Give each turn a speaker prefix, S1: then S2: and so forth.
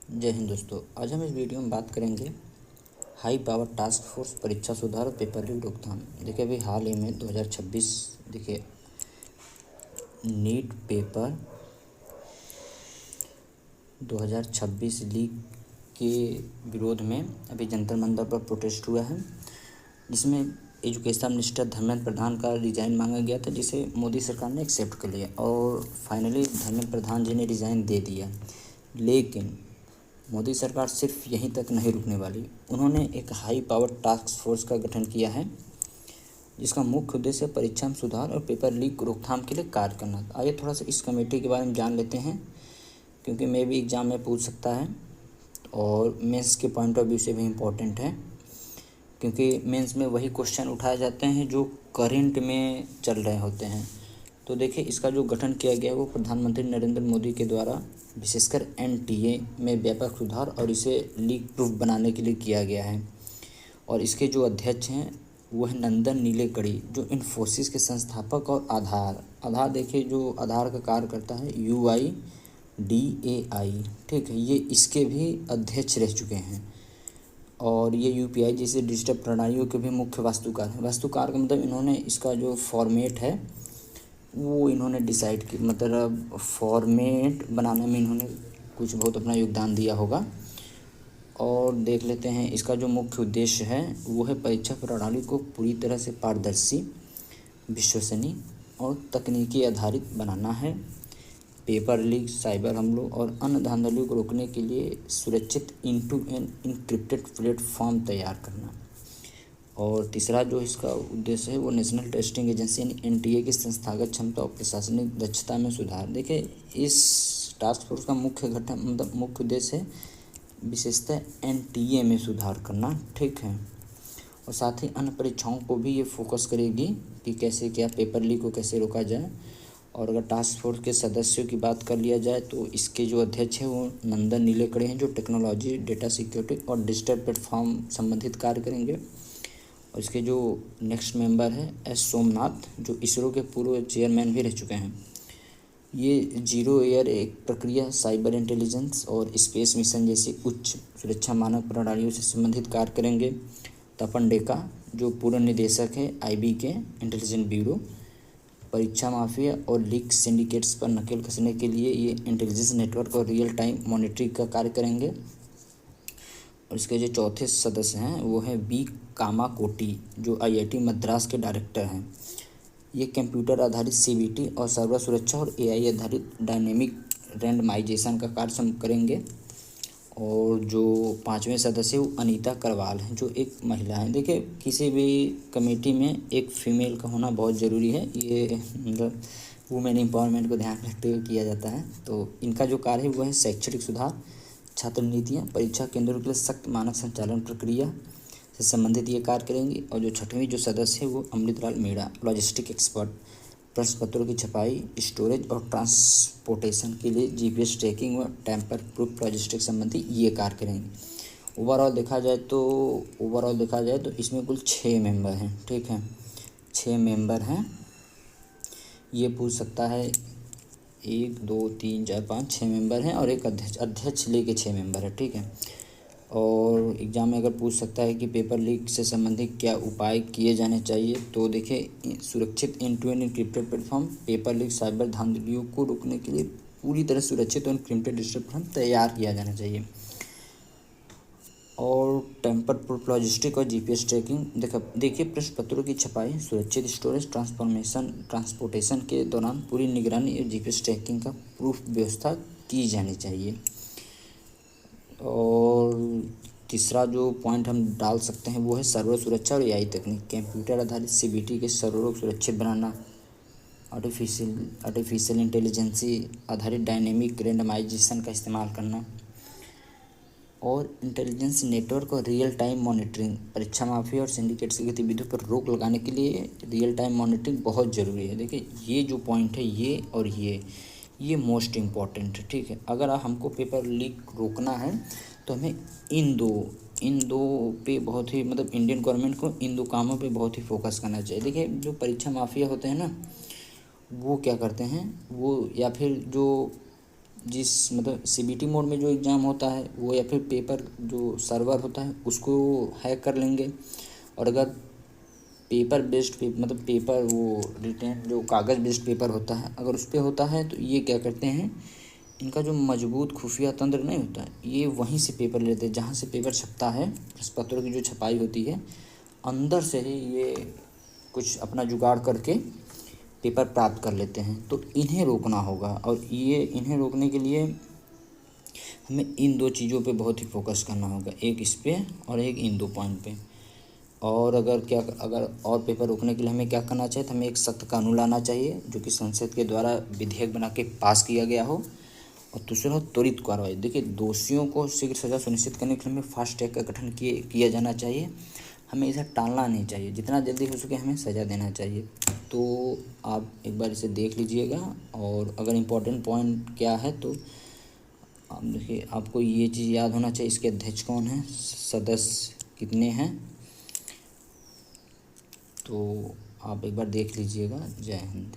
S1: जय हिंद दोस्तों। आज हम इस वीडियो में बात करेंगे हाई पावर टास्क फोर्स परीक्षा सुधार और पेपर लीक रोकथाम। देखिए अभी हाल ही में 2026 देखिए नीट पेपर 2026 लीक के विरोध में अभी जंतर मंतर पर प्रोटेस्ट हुआ है, जिसमें एजुकेशन मिनिस्टर धर्मेंद्र प्रधान का रिज़ाइन मांगा गया था, जिसे मोदी सरकार ने एक्सेप्ट कर लिया और फाइनली धर्मेंद्र प्रधान जी ने रिज़ाइन दे दिया। लेकिन मोदी सरकार सिर्फ यहीं तक नहीं रुकने वाली। उन्होंने एक हाई पावर टास्क फोर्स का गठन किया है, जिसका मुख्य उद्देश्य परीक्षा में सुधार और पेपर लीक रोकथाम के लिए कार्य करना। आइए थोड़ा सा इस कमेटी के बारे में जान लेते हैं, क्योंकि मे भी एग्ज़ाम में पूछ सकता है और मेंस के पॉइंट ऑफ व्यू से भी इम्पोर्टेंट है, क्योंकि मेंस में वही क्वेश्चन उठाए जाते हैं जो करेंट में चल रहे होते हैं। तो देखिए इसका जो गठन किया गया है वो प्रधानमंत्री नरेंद्र मोदी के द्वारा विशेषकर एनटीए में व्यापक सुधार और इसे लीक प्रूफ बनाने के लिए किया गया है। और इसके जो अध्यक्ष हैं वो है नंदन नीलेकणी, जो इन्फोसिस के संस्थापक और आधार देखिए जो आधार का कार्य करता है UIDAI, ठीक है, ये इसके भी अध्यक्ष रह चुके हैं। और ये UPI जैसे डिजिटल प्रणालियों के भी मुख्य वास्तुकार हैं। वास्तुकार का मतलब इन्होंने इसका जो फॉर्मेट है वो इन्होंने डिसाइड की, मतलब फॉर्मेट बनाने में इन्होंने कुछ बहुत अपना योगदान दिया होगा। और देख लेते हैं इसका जो मुख्य उद्देश्य है वो है परीक्षा प्रणाली को पूरी तरह से पारदर्शी, विश्वसनीय और तकनीकी आधारित बनाना है। पेपर लीक, साइबर हमलों और अन्य धांधलियों को रोकने के लिए सुरक्षित एंड इनक्रिप्टेड प्लेटफॉर्म तैयार करना। और तीसरा जो इसका उद्देश्य है वो नेशनल टेस्टिंग एजेंसी यानी एनटीए की संस्थागत क्षमता और प्रशासनिक दक्षता में सुधार। देखिए इस टास्क फोर्स का मुख्य घटक मतलब मुख्य उद्देश्य है विशेषतः एनटीए में सुधार करना, ठीक है। और साथ ही अन्य परीक्षाओं को भी ये फोकस करेगी कि कैसे क्या पेपर लीक को कैसे रोका जाए। और अगर टास्क फोर्स के सदस्यों की बात कर लिया जाए तो इसके जो अध्यक्ष हैं वो नंदन नीलेकणी हैं, जो टेक्नोलॉजी, डेटा सिक्योरिटी और डिजिटल प्लेटफॉर्म संबंधित कार्य करेंगे। और इसके जो नेक्स्ट मेंबर है एस सोमनाथ, जो इसरो के पूर्व चेयरमैन भी रह चुके हैं। ये जीरो एयर एक प्रक्रिया, साइबर इंटेलिजेंस और स्पेस मिशन जैसी उच्च सुरक्षा मानक प्रणालियों से संबंधित कार्य करेंगे। तपन डेका, जो पूर्व निदेशक है IB के इंटेलिजेंस ब्यूरो, परीक्षा माफिया और लीक सिंडिकेट्स पर नकेल कसने के लिए ये इंटेलिजेंस नेटवर्क और रियल टाइम मॉनिटरिंग का कार्य करेंगे। और इसके जो चौथे सदस्य हैं वो है B कामाकोटी, जो IIT मद्रास के डायरेक्टर हैं। ये कंप्यूटर आधारित CBT और सर्वर सुरक्षा और AI आधारित डायनेमिक रैंडमाइजेशन का कार्य करेंगे। और जो पांचवें सदस्य वो अनीता करवाल हैं, जो एक महिला हैं। देखिए किसी भी कमेटी में एक फीमेल का होना बहुत ज़रूरी है, ये मतलब वुमेन एम्पावरमेंट को ध्यान रखते हुए किया जाता है। तो इनका जो कार्य है वो है शैक्षणिक सुधार, छात्र नीतियाँ, परीक्षा केंद्रों के लिए सख्त मानक संचालन प्रक्रिया से संबंधित ये कार्य करेंगी। और जो छठवीं जो सदस्य है वो अमृतलाल मीणा, लॉजिस्टिक एक्सपर्ट, प्रश्न पत्रों की छपाई, स्टोरेज और ट्रांसपोर्टेशन के लिए GPS ट्रैकिंग व टैम्पर प्रूफ लॉजिस्टिक संबंधी ये कार्य करेंगे। ओवरऑल देखा जाए तो इसमें कुल 6 मेंबर हैं, ठीक है, 6 मेंबर हैं। ये पूछ सकता है 1 2 3 4 5 6 मेंबर हैं और एक अध्यक्ष लेके 6 मेंबर है, ठीक है। और एग्ज़ाम में अगर पूछ सकता है कि पेपर लीक से संबंधित क्या उपाय किए जाने चाहिए, तो देखिए सुरक्षित end to end encrypted platform, paper leak, cyber धांधलियों को रोकने के लिए पूरी तरह सुरक्षित और इनक्रिप्टेड डिजिटल प्लेटफॉर्म तैयार किया जाना चाहिए। और टेम्पर प्रूफ लॉजिस्टिक और GPS ट्रैकिंग, देखिए प्रश्न पत्रों की छपाई, सुरक्षित स्टोरेज, ट्रांसपोर्टेशन के दौरान पूरी निगरानी और GPS ट्रैकिंग का प्रूफ व्यवस्था की जानी चाहिए। और तीसरा जो पॉइंट हम डाल सकते हैं वो है सर्वर सुरक्षा और AI तकनीक, कंप्यूटर आधारित CBT के सर्वरों को सुरक्षित बनाना, आर्टिफिशियल इंटेलिजेंसी आधारित डायनेमिक रैंडमाइजेशन का इस्तेमाल करना, और इंटेलिजेंस नेटवर्क और रियल टाइम मॉनिटरिंग, परीक्षा माफिया और सिंडिकेट्स की गतिविधियों पर रोक लगाने के लिए रियल टाइम मॉनिटरिंग बहुत ज़रूरी है। देखिए ये जो पॉइंट है ये और ये मोस्ट इम्पॉर्टेंट है, ठीक है। अगर हमको पेपर लीक रोकना है तो हमें इन दो पे बहुत ही मतलब इंडियन गवर्नमेंट को इन 2 कामों पे बहुत ही फोकस करना चाहिए। देखिए जो परीक्षा माफिया होते हैं ना, वो क्या करते हैं, वो या फिर जो जिस मतलब सीबीटी मोड में जो एग्ज़ाम होता है वो, या फिर पेपर जो सर्वर होता है उसको हैक कर लेंगे। और अगर पेपर बेस्ड मतलब पेपर वो रिटेन जो कागज़ बेस्ड पेपर होता है अगर उस पर होता है तो ये क्या करते हैं, इनका जो मजबूत खुफिया तंत्र नहीं होता है ये वहीं से पेपर लेते हैं जहाँ से पेपर छपता है, प्रश्न पत्रों की जो छपाई होती है अंदर से ही ये कुछ अपना जुगाड़ करके पेपर प्राप्त कर लेते हैं। तो इन्हें रोकना होगा, और ये इन्हें रोकने के लिए हमें इन दो चीज़ों पे बहुत ही फोकस करना होगा, एक इस पे और एक इन दो पॉइंट पे। और अगर और पेपर रोकने के लिए हमें क्या करना चाहिए, तो हमें एक सख्त कानून लाना चाहिए जो कि संसद के द्वारा विधेयक बना के पास किया गया हो। और दूसरा हो त्वरित कार्रवाई। देखिए, दोषियों को शीघ्र सज़ा सुनिश्चित करने के लिए हमें फास्ट ट्रैक का गठन किया जाना चाहिए। हमें इसे टालना नहीं चाहिए, जितना जल्दी हो सके हमें सज़ा देना चाहिए। तो आप एक बार इसे देख लीजिएगा। और अगर इम्पोर्टेंट पॉइंट क्या है तो आप देखिए, आपको ये चीज़ याद होना चाहिए, इसके अध्यक्ष कौन है, सदस्य कितने हैं, तो आप एक बार देख लीजिएगा। जय हिंद।